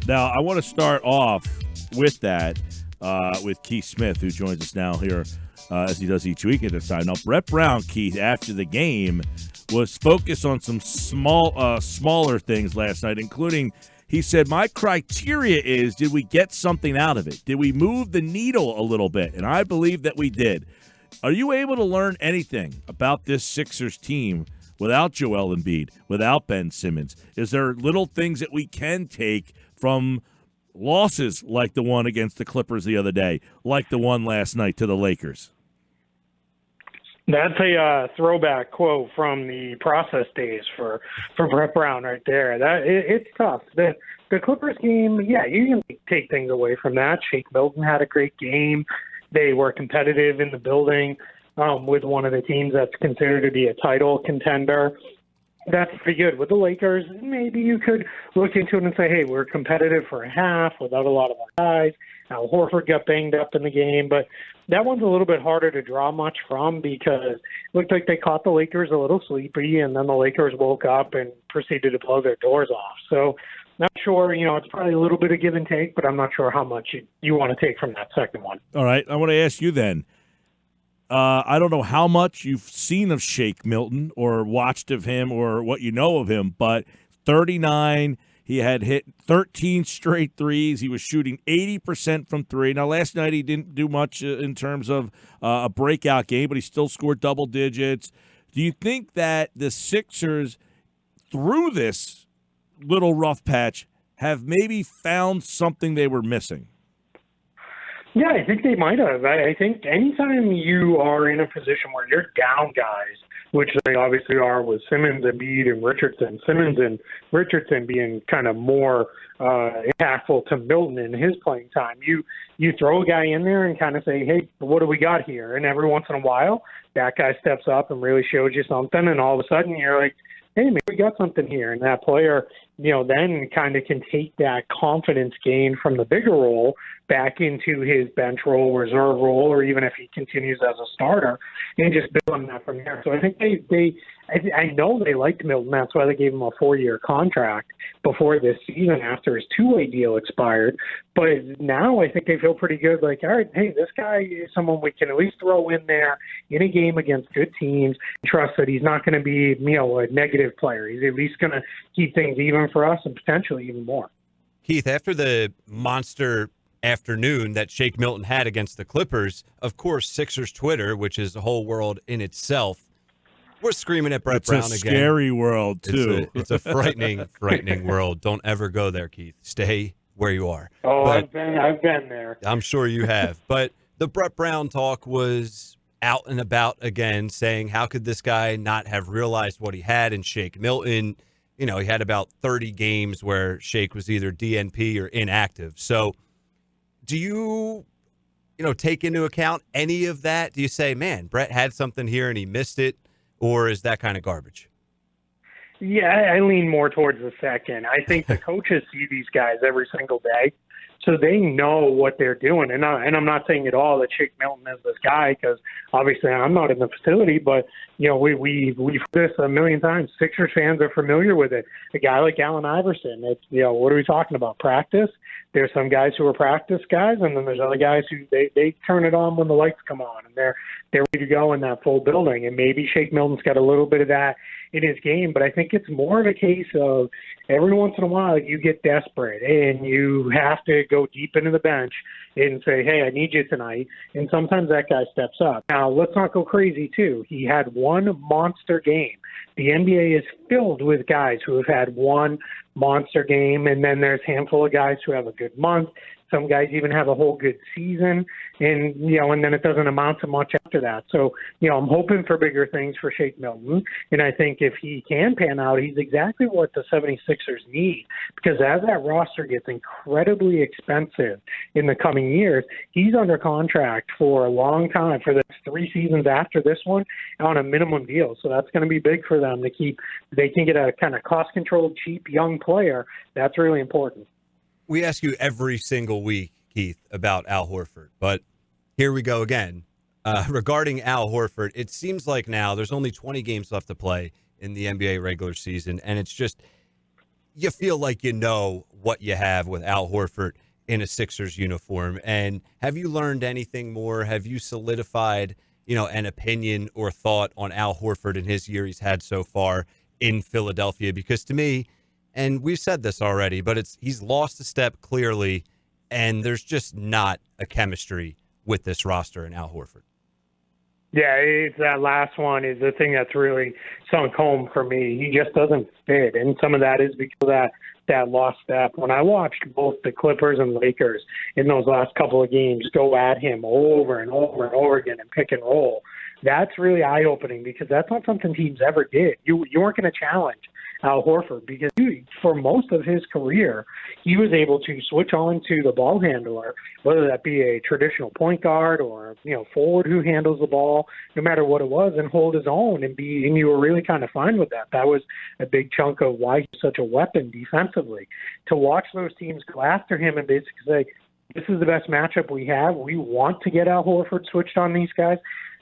Now, I want to start off with that with Keith Smith, who joins us now here as he does each week at this time. Now, Brett Brown, Keith, after the game, was focused on some smaller things last night, including he said, my criteria is, did we get something out of it? Did we move the needle a little bit? And I believe that we did. Are you able to learn anything about this Sixers team without Joel Embiid, without Ben Simmons? Is there little things that we can take from losses like the one against the Clippers the other day, like the one last night to the Lakers? That's a throwback quote from the process days for Brett Brown right there. It's tough. The Clippers game, yeah, you can take things away from that. Shake Milton had a great game. They were competitive in the building with one of the teams that's considered to be a title contender. That's pretty good. With the Lakers, maybe you could look into it and say, hey, we're competitive for a half without a lot of our guys. Now, Horford got banged up in the game, but that one's a little bit harder to draw much from because it looked like they caught the Lakers a little sleepy, and then the Lakers woke up and proceeded to blow their doors off. So not sure, it's probably a little bit of give and take, but I'm not sure how much you want to take from that second one. All right, I want to ask you then. I don't know how much you've seen of Shake Milton or watched of him or what you know of him, but 39, he had hit 13 straight threes. He was shooting 80% from three. Now, last night he didn't do much in terms of a breakout game, but he still scored double digits. Do you think that the Sixers, through this little rough patch, have maybe found something they were missing? Yeah, I think they might have. I think anytime you are in a position where you're down guys, which they obviously are with Simmons, Embiid, and Richardson, Simmons and Richardson being kind of more impactful to Milton in his playing time, you throw a guy in there and kind of say, hey, what do we got here? And every once in a while, that guy steps up and really shows you something, and all of a sudden you're like, hey, maybe we got something here. And that player, then kind of can take that confidence gain from the bigger role back into his bench role, reserve role, or even if he continues as a starter, and just build on that from there. So I think I know they liked Milton. That's why they gave him a 4-year contract before this season after his two-way deal expired. But now I think they feel pretty good. Like, all right, hey, this guy is someone we can at least throw in there in a game against good teams. Trust that he's not going to be, a negative player. He's at least going to keep things even for us and potentially even more. Keith, after the monster afternoon that Shake Milton had against the Clippers, of course, Sixers Twitter, which is a whole world in itself, we're screaming at Brett Brown again. It's a scary world, too. It's a frightening, frightening world. Don't ever go there, Keith. Stay where you are. Oh, I've been there. I'm sure you have. But the Brett Brown talk was out and about again, saying how could this guy not have realized what he had in Shake Milton? He had about 30 games where Shake was either DNP or inactive. So do you, take into account any of that? Do you say, man, Brett had something here and he missed it? Or is that kind of garbage? Yeah, I lean more towards the second. I think the coaches see these guys every single day, so they know what they're doing. And I'm not saying at all that Shake Milton is this guy, because obviously I'm not in the facility, but we've heard this a million times. Sixers fans are familiar with it. A guy like Allen Iverson, it's what are we talking about? Practice. There's some guys who are practice guys, and then there's other guys who they turn it on when the lights come on, and they're ready to go in that full building. And maybe Shake Milton's got a little bit of that in his game, but I think it's more of a case of every once in a while you get desperate and you have to go deep into the bench and say, hey, I need you tonight. And sometimes that guy steps up. Now, let's not go crazy, too. He had one monster game. The NBA is filled with guys who have had one monster game, and then there's a handful of guys who have a good month. Some guys even have a whole good season, and and then it doesn't amount to much after that. So, I'm hoping for bigger things for Shake Milton, and I think if he can pan out, he's exactly what the 76ers need, because as that roster gets incredibly expensive in the coming years, he's under contract for a long time, for the 3 seasons after this one, on a minimum deal. So that's going to be big for them to keep. They can get a kind of cost-controlled, cheap, young player. That's really important. We ask you every single week, Keith, about Al Horford, but here we go again. Regarding Al Horford, it seems like now there's only 20 games left to play in the NBA regular season, and it's just you feel like you know what you have with Al Horford in a Sixers uniform. And have you learned anything more? Have you solidified, an opinion or thought on Al Horford and his year he's had so far in Philadelphia? Because to me, and we've said this already, but he's lost a step clearly, and there's just not a chemistry with this roster and Al Horford. Yeah, it's that last one is the thing that's really sunk home for me. He just doesn't fit, and some of that is because of that lost step. When I watched both the Clippers and Lakers in those last couple of games go at him over and over and over again and pick and roll, that's really eye-opening because that's not something teams ever did. You weren't going to challenge Al Horford because for most of his career, he was able to switch on to the ball handler, whether that be a traditional point guard or forward who handles the ball, no matter what it was, and hold his own and you were really kind of fine with that. That was a big chunk of why he's such a weapon defensively. To watch those teams go after him and basically say, this is the best matchup we have. We want to get Al Horford switched on these guys.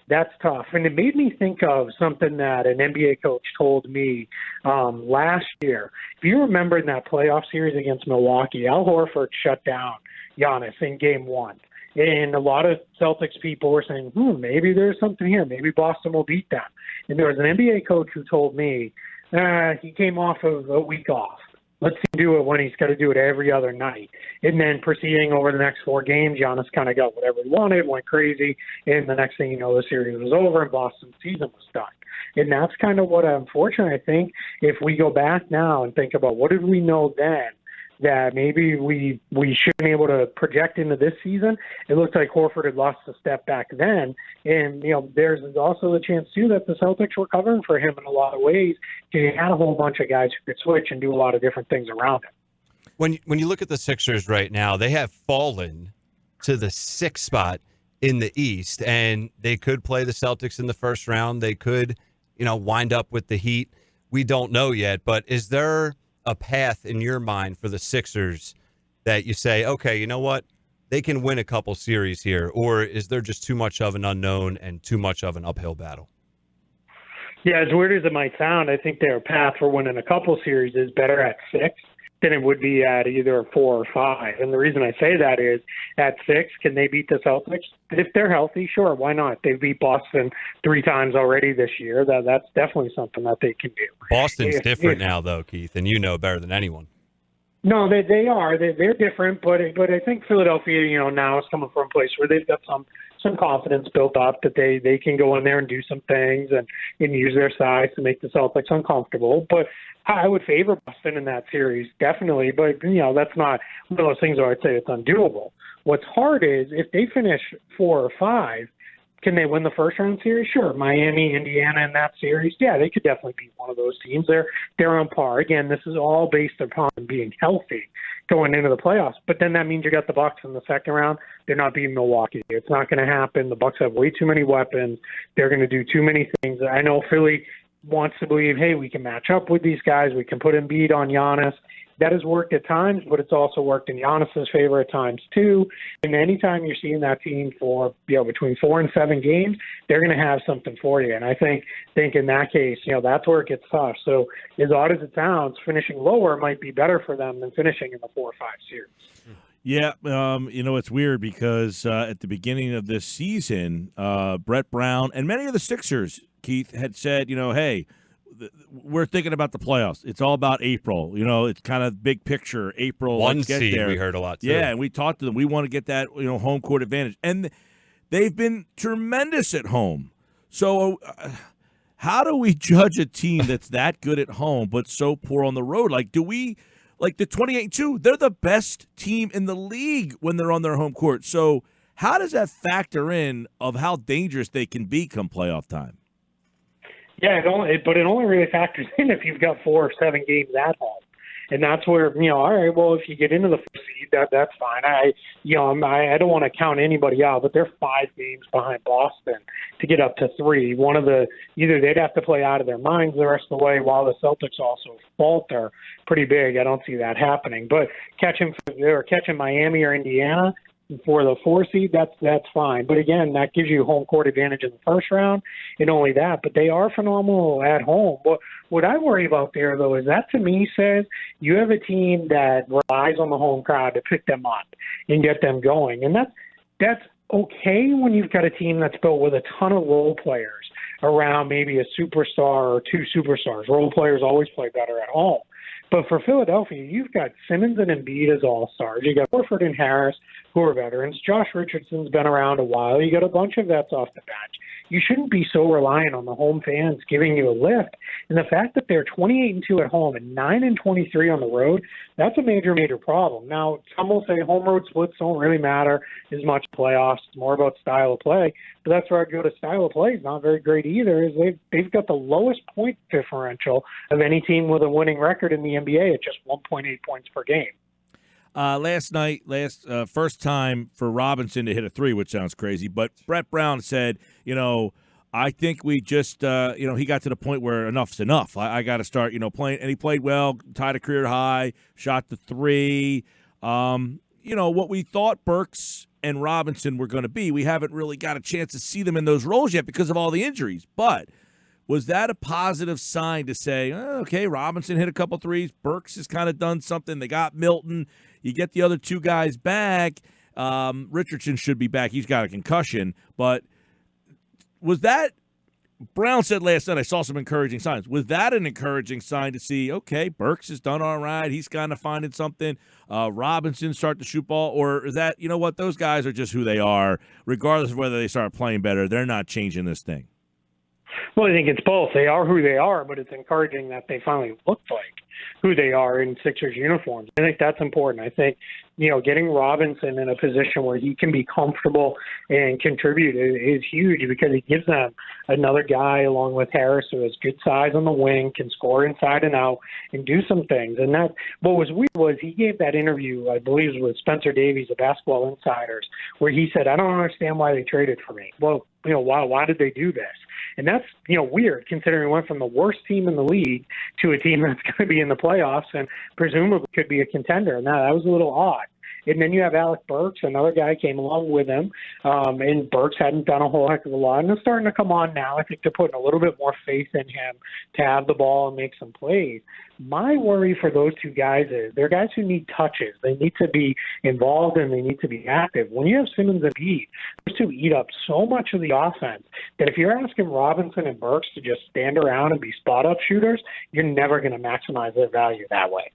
That's tough. And it made me think of something that an NBA coach told me last year. If you remember in that playoff series against Milwaukee, Al Horford shut down Giannis in game one. And a lot of Celtics people were saying, maybe there's something here. Maybe Boston will beat them. And there was an NBA coach who told me he came off of a week off. Let's do it when he's got to do it every other night. And then proceeding over the next 4 games, Giannis kind of got whatever he wanted, went crazy, and the next thing you know, the series was over and Boston's season was done. And that's kind of what, unfortunately, I think if we go back now and think about what did we know then, that maybe we shouldn't be able to project into this season. It looked like Horford had lost a step back then. And, there's also the chance, too, that the Celtics were covering for him in a lot of ways. He had a whole bunch of guys who could switch and do a lot of different things around him. When you look at the Sixers right now, they have fallen to the 6th spot in the East, and they could play the Celtics in the first round. They could, wind up with the Heat. We don't know yet, but is there a path in your mind for the Sixers that you say, okay, you know what? They can win a couple series here, or is there just too much of an unknown and too much of an uphill battle? Yeah, as weird as it might sound, I think their path for winning a couple series is better at 6 than it would be at either 4 or 5. And the reason I say that is at 6, can they beat the Celtics? If they're healthy, sure, why not? They've beat Boston 3 times already this year. That's definitely something that they can do. Boston's different now, though, Keith, and you know better than anyone. No, they are. They're different, but I think Philadelphia, now is coming from a place where they've got some confidence built up that they can go in there and do some things and use their size to make the Celtics uncomfortable. But I would favor Boston in that series, definitely. But, that's not one of those things where I'd say it's undoable. What's hard is if they finish 4 or 5, can they win the first-round series? Sure. Miami, Indiana in that series, yeah, they could definitely beat one of those teams. They're on par. Again, this is all based upon being healthy going into the playoffs. But then that means you got the Bucks in the second round. They're not beating Milwaukee. It's not going to happen. The Bucks have way too many weapons. They're going to do too many things. I know Philly wants to believe, hey, we can match up with these guys. We can put Embiid on Giannis. That has worked at times, but it's also worked in Giannis's favor at times too. And anytime you're seeing that team for between 4 and 7 games, they're going to have something for you. And I think in that case, that's where it gets tough. So as odd as it sounds, finishing lower might be better for them than finishing in the 4 or 5 series. Yeah, it's weird because at the beginning of this season, Brett Brown and many of the Sixers, Keith, had said, hey, we're thinking about the playoffs. It's all about April. It's kind of big picture. April. One seed we heard a lot too. Yeah, and we talked to them. We want to get that home court advantage, and they've been tremendous at home. So, how do we judge a team that's that good at home but so poor on the road? Like, do we the 28-2? They're the best team in the league when they're on their home court. So, how does that factor in of how dangerous they can be come playoff time? Yeah, but it only really factors in if you've got 4 or 7 games at home. And that's where, all right, well, if you get into the seed, that's fine. I don't want to count anybody out, but they're 5 games behind Boston to get up to 3. Either they'd have to play out of their minds the rest of the way while the Celtics also falter pretty big. I don't see that happening. But catching Miami or Indiana, for the 4 seed, that's fine. But again, that gives you home court advantage in the first round, and only that. But they are phenomenal at home. What I worry about there, though, is that to me says you have a team that relies on the home crowd to pick them up and get them going, and that's okay when you've got a team that's built with a ton of role players around maybe a superstar or two superstars. Role players always play better at home. But for Philadelphia, you've got Simmons and Embiid as all-stars. You got Horford and Harris, who are veterans. Josh Richardson's been around a while. You got a bunch of vets off the bench. You shouldn't be so reliant on the home fans giving you a lift. And the fact that they're 28-2 at home and 9-23 on the road, that's a major, major problem. Now, some will say home road splits don't really matter as much playoffs. It's more about style of play. But that's where I'd go to style of play is not very great either. Is they've got the lowest point differential of any team with a winning record in the NBA at just 1.8 points per game. Last night, first time for Robinson to hit a three, which sounds crazy, but Brett Brown said, I think we just, he got to the point where enough's enough. I got to start, playing, and he played well, tied a career high, shot the three. What we thought Burks and Robinson were going to be, we haven't really got a chance to see them in those roles yet because of all the injuries, but was that a positive sign to say, okay, Robinson hit a couple threes, Burks has kind of done something, they got Milton, you get the other two guys back, Richardson should be back, he's got a concussion, but was that, Brown said last night, I saw some encouraging signs, was that an encouraging sign to see, okay, Burks has done all right, he's kind of finding something, Robinson start to shoot ball, or is that, those guys are just who they are, regardless of whether they start playing better, they're not changing this thing? Well, I think it's both. They are who they are, but it's encouraging that they finally look like who they are in Sixers uniforms. I think that's important. I think, getting Robinson in a position where he can be comfortable and contribute is huge because it gives them another guy along with Harris who has good size on the wing, can score inside and out, and do some things. And that what was weird was he gave that interview, I believe, with Spencer Davies of Basketball Insiders, where he said, I don't understand why they traded for me. Well, why did they do this? And that's, weird considering we went from the worst team in the league to a team that's going to be in the playoffs and presumably could be a contender. And that was a little odd. And then you have Alec Burks, another guy came along with him, and Burks hadn't done a whole heck of a lot. And it's starting to come on now. I think they're putting a little bit more faith in him to have the ball and make some plays. My worry for those two guys is they're guys who need touches. They need to be involved and they need to be active. When you have Simmons and Embiid, those two eat up so much of the offense that if you're asking Robinson and Burks to just stand around and be spot-up shooters, you're never going to maximize their value that way.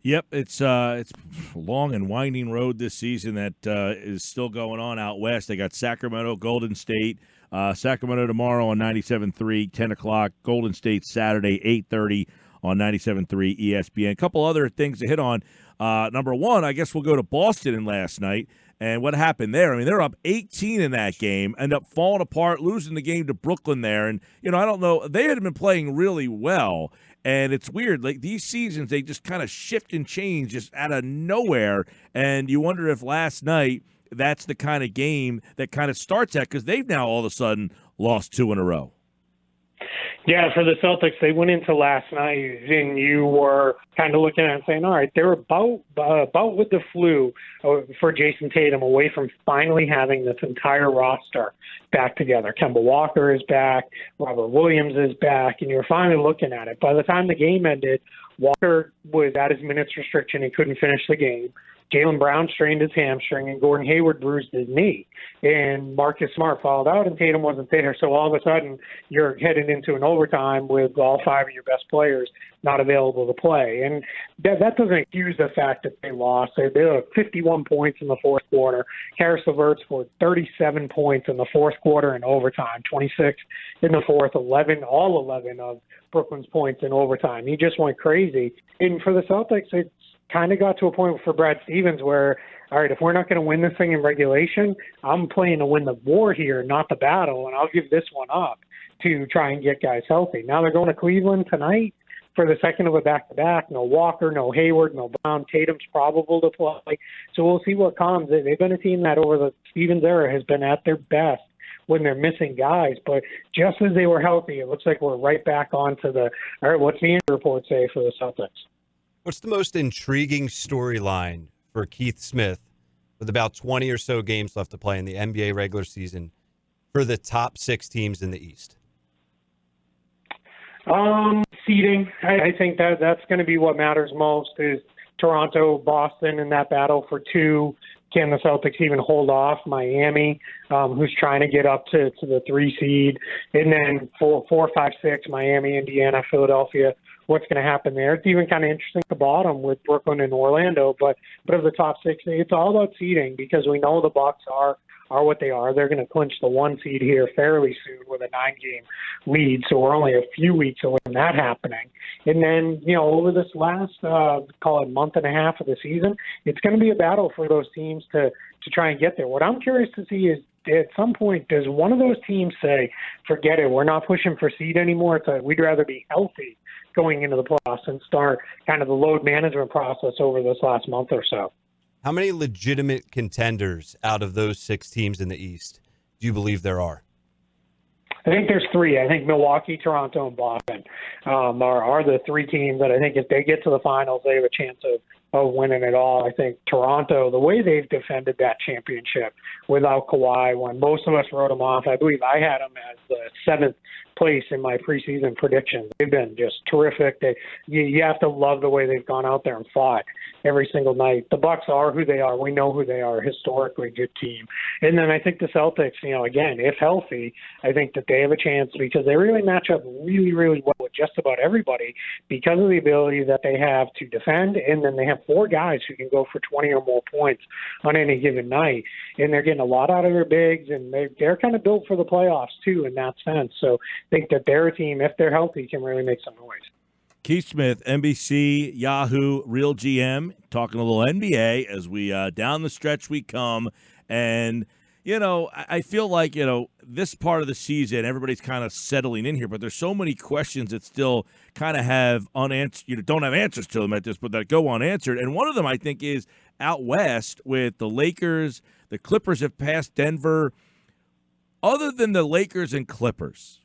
Yep, it's a long and winding road this season that is still going on out west. They got Sacramento, Golden State. Sacramento tomorrow on 97.3, 10 o'clock. Golden State Saturday, 8:30 on 97.3 ESPN. A couple other things to hit on. Number one, I guess we'll go to Boston in last night. And what happened there? I mean, they're up 18 in that game, end up falling apart, losing the game to Brooklyn there. And, I don't know. They had been playing really well. And it's weird. Like, these seasons, they just kind of shift and change just out of nowhere. And you wonder if last night that's the kind of game that kind of starts that because they've now all of a sudden lost 2 in a row. Yeah, for the Celtics, they went into last night, and you were kind of looking at it and saying, all right, they're about with the flu for Jason Tatum away from finally having this entire roster back together. Kemba Walker is back, Robert Williams is back, and you're finally looking at it. By the time the game ended, Walker was at his minutes restriction. He couldn't finish the game. Jaylen Brown strained his hamstring, and Gordon Hayward bruised his knee. And Marcus Smart fouled out, and Tatum wasn't there. So all of a sudden, you're heading into an overtime with all 5 of your best players not available to play. And that doesn't excuse the fact that they lost. They had 51 points in the fourth quarter. Karis LeVert scored 37 points in the fourth quarter in overtime, 26 in the fourth, all 11 of Brooklyn's points in overtime. He just went crazy. And for the Celtics, it's kind of got to a point for Brad Stevens where, all right, if we're not going to win this thing in regulation, I'm playing to win the war here, not the battle, and I'll give this one up to try and get guys healthy. Now they're going to Cleveland tonight for the second of a back-to-back. No Walker, no Hayward, no Brown. Tatum's probable to play. So we'll see what comes. They've been a team that over the Stevens era has been at their best when they're missing guys. But just as they were healthy, it looks like we're right back onto the, all right, what's the injury report say for the Celtics? What's the most intriguing storyline for Keith Smith with about 20 or so games left to play in the NBA regular season for the top 6 teams in the East? Seeding. I think that's going to be what matters most is Toronto, Boston in that battle for 2. Can the Celtics even hold off Miami, who's trying to get up to the 3 seed? And then 4, 5, 6, Miami, Indiana, Philadelphia. What's going to happen there? It's even kind of interesting at the bottom with Brooklyn and Orlando. But of the top 6, it's all about seeding because we know the Bucks are what they are. They're going to clinch the 1 seed here fairly soon with a 9-game lead. So we're only a few weeks away from that happening. And then, over this last, call it month and a half of the season, it's going to be a battle for those teams to try and get there. What I'm curious to see is at some point, does one of those teams say, forget it, we're not pushing for seed anymore. We'd rather be healthy going into the playoffs and start kind of the load management process over this last month or so. How many legitimate contenders out of those 6 teams in the East do you believe there are? I think there's 3. I think Milwaukee, Toronto, and Boston are the 3 teams that I think if they get to the finals, they have a chance of winning it all. I think Toronto, the way they've defended that championship without Kawhi, when most of us wrote them off, I believe I had them as the 7th place in my preseason predictions. They've been just terrific. You have to love the way they've gone out there and fought every single night. The Bucks are who they are. We know who they are. Historically good team. And then I think the Celtics, again, if healthy, I think that they have a chance because they really match up really, really well with just about everybody because of the ability that they have to defend. And then they have 4 guys who can go for 20 or more points on any given night. And they're getting a lot out of their bigs, and they're kind of built for the playoffs too in that sense. So I think that their team, if they're healthy, can really make some noise. Keith Smith, NBC, Yahoo, Real GM, talking a little NBA as we down the stretch we come. And, I feel like, this part of the season, everybody's kind of settling in here, but there's so many questions that still kind of have unanswered, don't have answers to them at this, but that go unanswered. And one of them, I think, is out west with the Lakers. The Clippers have passed Denver. Other than the Lakers and Clippers,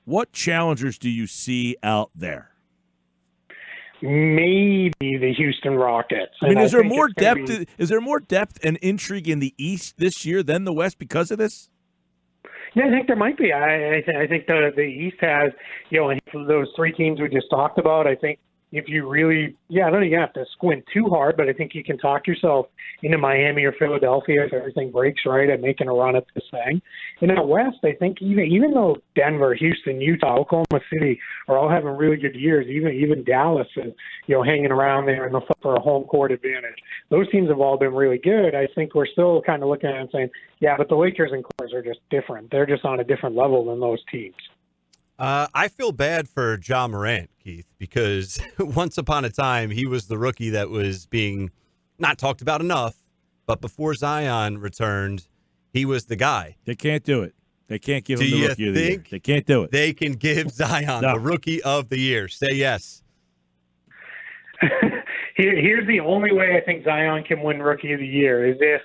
what challengers do you see out there? Maybe the Houston Rockets. I mean, is there more depth? Is there more depth and intrigue in the East this year than the West because of this? Yeah, I think there might be. I think the East has, those 3 teams we just talked about. I think if you really, I don't think you have to squint too hard, but I think you can talk yourself into Miami or Philadelphia if everything breaks right at making a run at this thing. And out West, I think even though Denver, Houston, Utah, Oklahoma City are all having really good years, even Dallas is, hanging around there in the fight for a home court advantage. Those teams have all been really good. I think we're still kind of looking at it and saying, yeah, but the Lakers and Clippers are just different. They're just on a different level than those teams. I feel bad for Ja Morant, Keith, because once upon a time he was the rookie that was being not talked about enough, but before Zion returned, he was the guy. They can't do it. They can't give him the rookie of the year. They can't do it. They can give Zion the rookie of the year. Say yes. Here's the only way I think Zion can win rookie of the year is if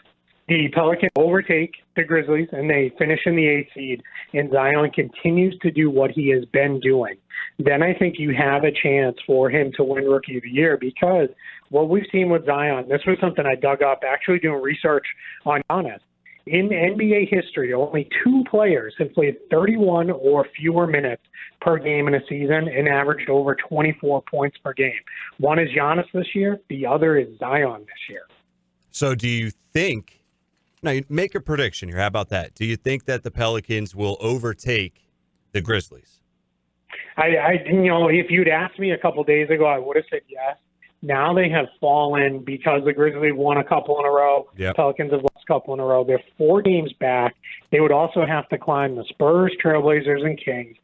the Pelicans overtake the Grizzlies and they finish in the 8th seed and Zion continues to do what he has been doing, then I think you have a chance for him to win Rookie of the Year because what we've seen with Zion, this was something I dug up actually doing research on Giannis. In NBA history, only 2 players have played 31 or fewer minutes per game in a season and averaged over 24 points per game. One is Giannis this year. The other is Zion this year. So do you think – now, make a prediction here. How about that? Do you think that the Pelicans will overtake the Grizzlies? If you'd asked me a couple days ago, I would have said yes. Now they have fallen because the Grizzlies won a couple in a row. Yep. Pelicans have lost a couple in a row. They're 4 games back. They would also have to climb the Spurs, Trailblazers, and Kings.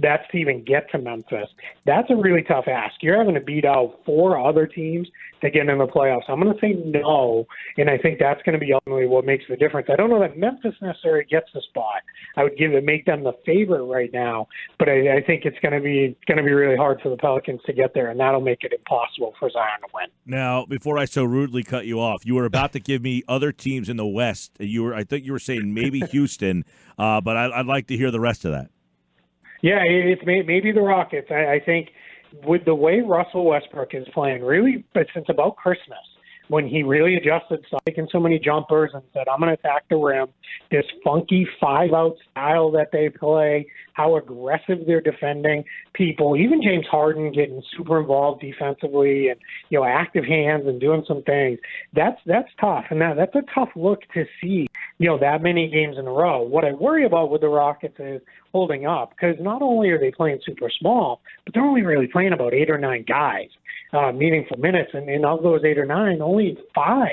That's to even get to Memphis. That's a really tough ask. You're having to beat out 4 other teams to get in the playoffs. I'm going to say no, and I think that's going to be ultimately what makes the difference. I don't know that Memphis necessarily gets the spot. I would make them the favorite right now, but I think it's going to be really hard for the Pelicans to get there, and that'll make it impossible for Zion to win. Now, before I so rudely cut you off, you were about to give me other teams in the West. I think you were saying maybe Houston, but I'd like to hear the rest of that. Yeah, it's maybe the Rockets. I think with the way Russell Westbrook is playing, really, but since about Christmas, when he really adjusted, started taking so many jumpers and said, I'm going to attack the rim, this funky 5-out style that they play, how aggressive they're defending people, even James Harden getting super involved defensively and, active hands and doing some things. That's tough. And that's a tough look to see, that many games in a row. What I worry about with the Rockets is holding up, because not only are they playing super small, but they're only really playing about 8 or 9 guys, meaningful minutes. And of those 8 or 9, only 5.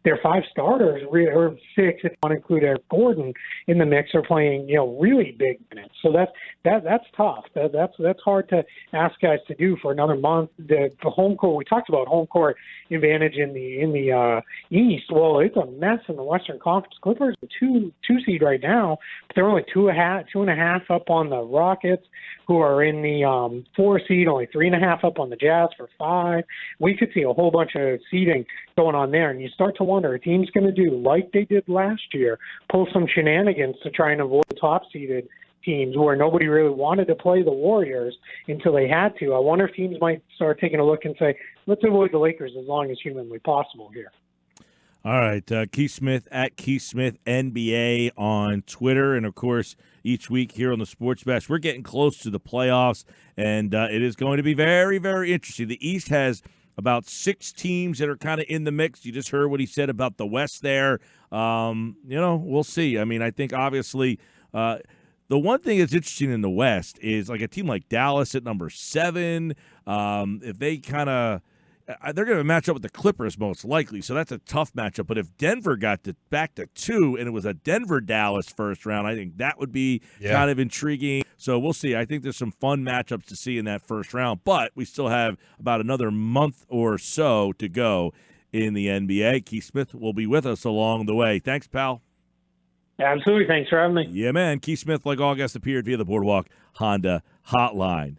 Their 5 starters, or 6 if you want to include Eric Gordon in the mix, are playing really big minutes. So that's tough. That's hard to ask guys to do for another month. The home court, we talked about home court advantage in the East. Well, it's a mess in the Western Conference. Clippers are two seed right now, but they're only 2.5 up on the Rockets, who are in the 4 seed, only 3.5 up on the Jazz for 5. We could see a whole bunch of seeding going on there, and you start to wonder, a team's going to do like they did last year, pull some shenanigans to try and avoid top-seeded teams where nobody really wanted to play the Warriors until they had to. I wonder if teams might start taking a look and say, let's avoid the Lakers as long as humanly possible here. All right, Keith Smith at Keith Smith NBA on Twitter, and of course each week here on the Sports Bash, we're getting close to the playoffs, and it is going to be very, very interesting. The East has about 6 teams that are kind of in the mix. You just heard what he said about the West there. We'll see. I mean, I think obviously the one thing that's interesting in the West is like a team like Dallas at number 7. If they kind of they're going to match up with the Clippers most likely, so that's a tough matchup. But if Denver got back to 2 and it was a Denver-Dallas first round, I think that would be kind of intriguing. So we'll see. I think there's some fun matchups to see in that first round, but we still have about another month or so to go in the NBA. Keith Smith will be with us along the way. Thanks, pal. Absolutely. Thanks for having me. Yeah, man. Keith Smith, like all guests, appeared via the Boardwalk Honda hotline.